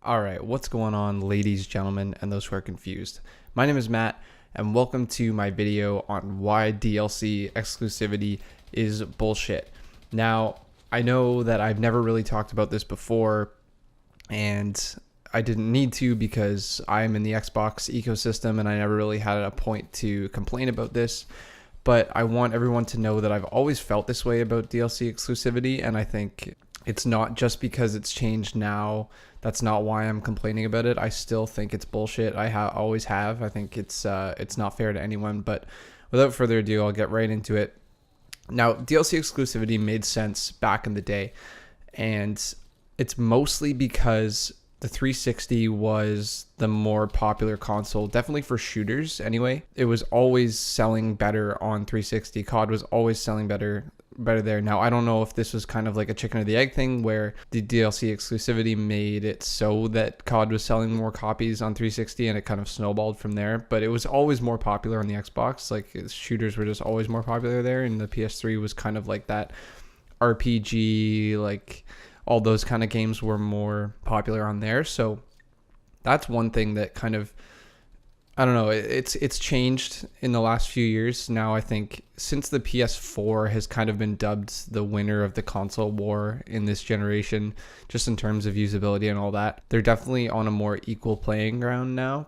Alright, what's going on, ladies, gentlemen, and those who are confused? My name is Matt, and welcome to my video on why DLC exclusivity is bullshit. Now, I know that I've never really talked about this before, and I didn't need to because I'm in the Xbox ecosystem and I never really had a point to complain about this. But I want everyone to know that I've always felt this way about DLC exclusivity, and I think it's not just because it's changed now. That's not why I'm complaining about it. I still think it's bullshit. I always have. I think it's not fair to anyone. But without further ado, I'll get right into it. Now, DLC exclusivity made sense back in the day, and it's mostly because the 360 was the more popular console, definitely for shooters anyway. It was always selling better on 360. COD was always selling better there. Now, I don't know if this was kind of like a chicken or the egg thing where the DLC exclusivity made it so that COD was selling more copies on 360 and it kind of snowballed from there, but it was always more popular on the Xbox. Like, shooters were just always more popular there, and the PS3 was kind of like that RPG, like all those kind of games were more popular on there. So that's one thing that kind of, I don't know, it's changed in the last few years. Now, I think since the PS4 has kind of been dubbed the winner of the console war in this generation, just in terms of usability and all that, they're definitely on a more equal playing ground now,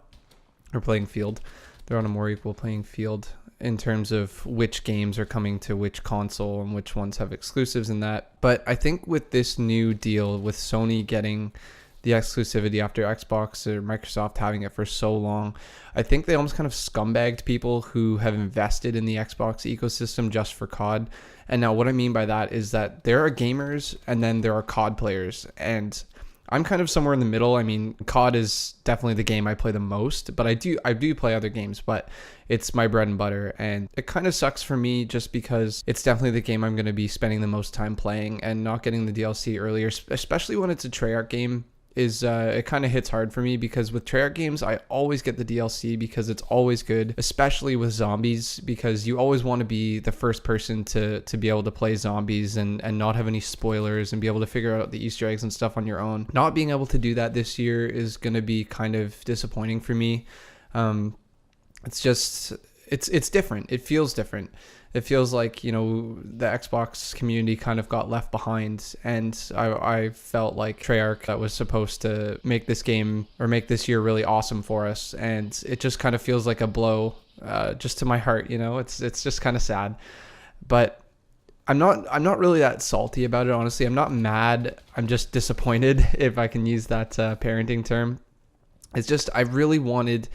or playing field. They're on a more equal playing field in terms of which games are coming to which console and which ones have exclusives in that. But I think with this new deal with Sony getting the exclusivity after Xbox or Microsoft having it for so long, I think they almost kind of scumbagged people who have invested in the Xbox ecosystem just for COD. And now what I mean by that is that there are gamers and then there are COD players, and I'm kind of somewhere in the middle. I mean, COD is definitely the game I play the most, but I do play other games, but it's my bread and butter, and it kind of sucks for me just because it's definitely the game I'm going to be spending the most time playing, and not getting the DLC earlier, especially when it's a Treyarch game, is it kind of hits hard for me, because with Treyarch games I always get the DLC because it's always good, especially with zombies, because you always want to be the first person to be able to play zombies and not have any spoilers and be able to figure out the Easter eggs and stuff on your own. Not being able to do that this year is going to be kind of disappointing for me. It's just, it's different. It feels different. It feels like, you know, the Xbox community kind of got left behind, and I felt like Treyarch that was supposed to make this game or make this year really awesome for us, and it just kind of feels like a blow just to my heart, you know. It's just kind of sad. But I'm not really that salty about it, honestly. I'm not mad. I'm just disappointed, if I can use that parenting term. It's just, I really wanted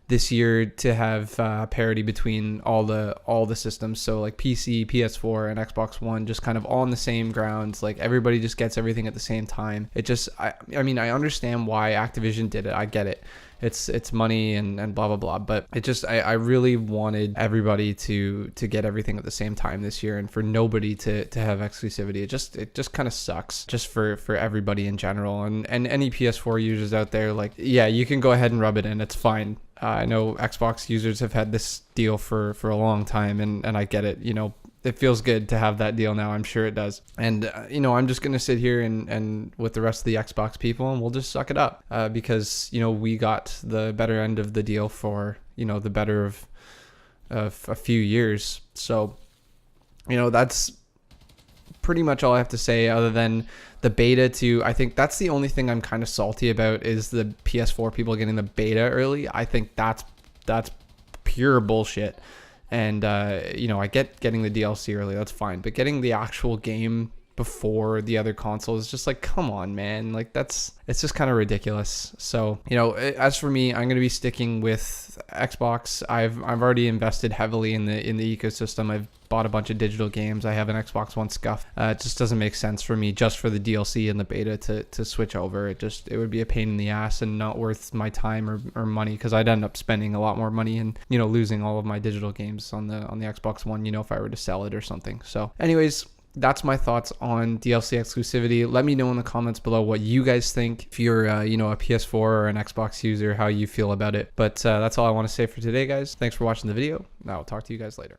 this year to have parity between all the systems, so like PC, PS4, and Xbox One, just kind of all on the same grounds. Like, everybody just gets everything at the same time. It just, I mean, I understand why Activision did it. I get it. It's money and blah blah blah, but it just, I really wanted everybody to get everything at the same time this year, and for nobody to have exclusivity. It just kind of sucks, just for everybody in general, and any PS4 users out there, like, yeah, you can go ahead and rub it in, it's fine. I know Xbox users have had this deal for a long time, and I get it. You know, it feels good to have that deal now. I'm sure it does. And, you know, I'm just going to sit here and with the rest of the Xbox people, and we'll just suck it up because, you know, we got the better end of the deal for, you know, the better of a few years. So, you know, that's pretty much all I have to say, other than the beta too. I think that's the only thing I'm kind of salty about, is the PS4 people getting the beta early. I think that's pure bullshit. And you know, I get getting the DLC early, that's fine, but getting the actual game before the other consoles is just like, come on, man. Like, it's just kind of ridiculous. So, you know, as for me, I'm going to be sticking with Xbox. I've already invested heavily in the ecosystem. I've bought a bunch of digital games. I have an Xbox One Scuff. It just doesn't make sense for me, just for the DLC and the beta, to switch over. It would be a pain in the ass and not worth my time or money, because I'd end up spending a lot more money and, you know, losing all of my digital games on the Xbox One, you know, if I were to sell it or something. So anyways, that's my thoughts on DLC exclusivity. Let me know in the comments below what you guys think. If you're, you know, a PS4 or an Xbox user, how you feel about it. But that's all I want to say for today, guys. Thanks for watching the video. I'll talk to you guys later.